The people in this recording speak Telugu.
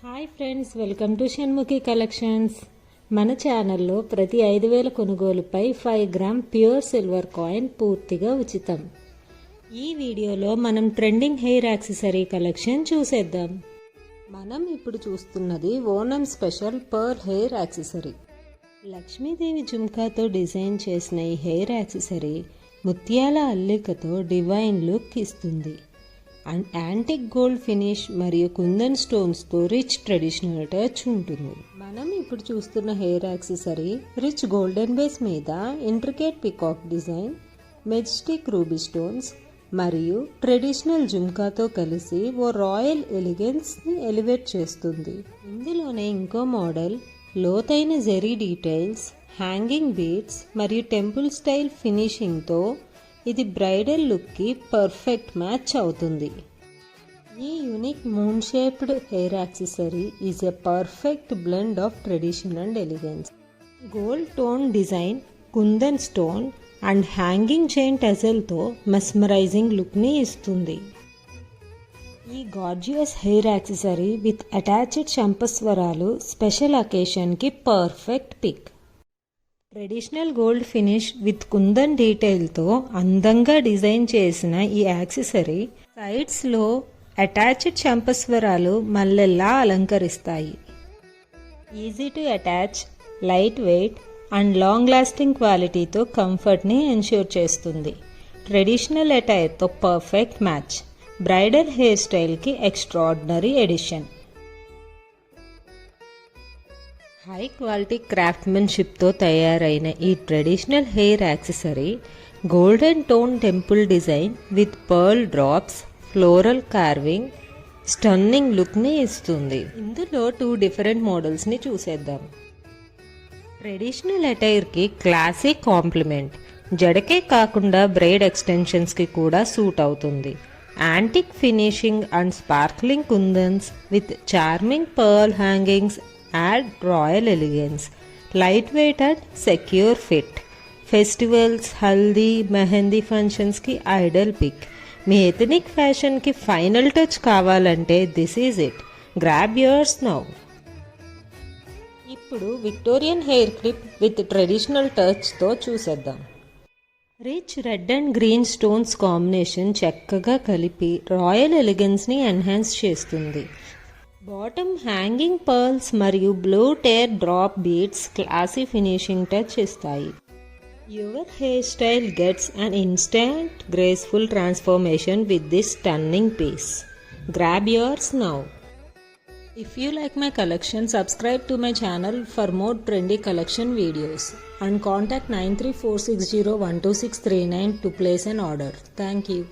Hi friends, welcome to Shanmukhi collections. మన ఛానల్లో ప్రతి 5,000 కొనుగోలుపై 5 గ్రామ్ ప్యూర్ సిల్వర్ కాయిన్ పూర్తిగా ఉచితం. ఈ వీడియోలో మనం ట్రెండింగ్ హెయిర్ యాక్సెసరీ కలెక్షన్ చూసేద్దాం. మనం ఇప్పుడు చూస్తున్నది Onam special pearl hair accessory. Lakshmidevi జుమ్కాతో డిజైన్ చేసిన ఈ హెయిర్ యాక్సెసరీ ముత్యాల అల్లికతో డివైన్ లుక్ ఇస్తుంది. అండ్ యాంటిక్ గోల్డ్ ఫినిష్ మరియు కుందన్ స్టోన్స్తో రిచ్ ట్రెడిషనల్ టచ్ ఉంటుంది. మనం ఇప్పుడు చూస్తున్న hair accessory rich golden base మీద intricate peacock design, majestic ruby stones మరియు ట్రెడిషనల్ జుమ్కాతో కలిసి ఓ రాయల్ ఎలిగెన్స్ని ఎలివేట్ చేస్తుంది. ఇందులోనే ఇంకో మోడల్ లోతైన జెరీ డీటెయిల్స్, హ్యాంగింగ్ బీడ్స్ మరియు టెంపుల్ స్టైల్ ఫినిషింగ్తో ఇది బ్రైడల్ లుక్కి పర్ఫెక్ట్ మ్యాచ్ అవుతుంది. ఈ unique moon shaped hair accessory is a perfect blend of tradition and elegance. Gold tone design, kundan stone and hanging chain టెజల్తో మెస్మరైజింగ్ లుక్ని ఇస్తుంది. ఈ gorgeous hair accessory with attached చంపస్వరాలు స్పెషల్ అకేషన్కి perfect pick. Traditional gold finish with kundan డీటెయిల్తో అందంగా డిజైన్ చేసిన ఈ యాక్సెసరీ సైడ్స్లో అటాచ్డ్ చంపస్వరాలు మల్లెల్లా అలంకరిస్తాయి. Easy to attach, light weight and long lasting క్వాలిటీతో కంఫర్ట్ని ఎన్ష్యూర్ చేస్తుంది. ట్రెడిషనల్ అటైర్తో పర్ఫెక్ట్ మ్యాచ్, బ్రైడల్ హెయిర్ స్టైల్కి ఎక్స్ట్రాడినరీ ఎడిషన్. హై క్వాలిటీ క్రాఫ్ట్మెన్షిప్తో తయారైన ఈ traditional hair accessory golden tone temple design with pearl drops, floral carving stunning లుక్ని ఇస్తుంది. ఇందులో 2 డిఫరెంట్ మోడల్స్ని చూసేద్దాం. ట్రెడిషనల్ అటైర్కి క్లాసిక్ కాంప్లిమెంట్, జడకే కాకుండా బ్రైడ్ ఎక్స్టెన్షన్స్కి కూడా సూట్ అవుతుంది. Antique finishing and sparkling kundans with charming pearl hangings add royal elegance, lightweight and secure fit. Festivals, haldi, mehendi functions ki ideal pick. మీ ఎథనిక్ ఫ్యాషన్కి ఫైనల్ టచ్ కావాలంటే this is it. Grab yours now. ఇప్పుడు Victorian hair clip with traditional టచ్తో చూసేద్దాం. Rich red and green stones combination చక్కగా కలిపి రాయల్ ఎలిగెన్స్ని ఎన్హాన్స్ చేస్తుంది. బాటమ్ హ్యాంగింగ్ పర్ల్స్ మరియు blue tear drop beads classy finishing touch ఇస్తాయి. Your hair style gets an instant graceful transformation with this stunning piece. Grab yours now. If you like my collection, subscribe to my channel for more trendy collection videos and contact 9346012639 to place an order. Thank you.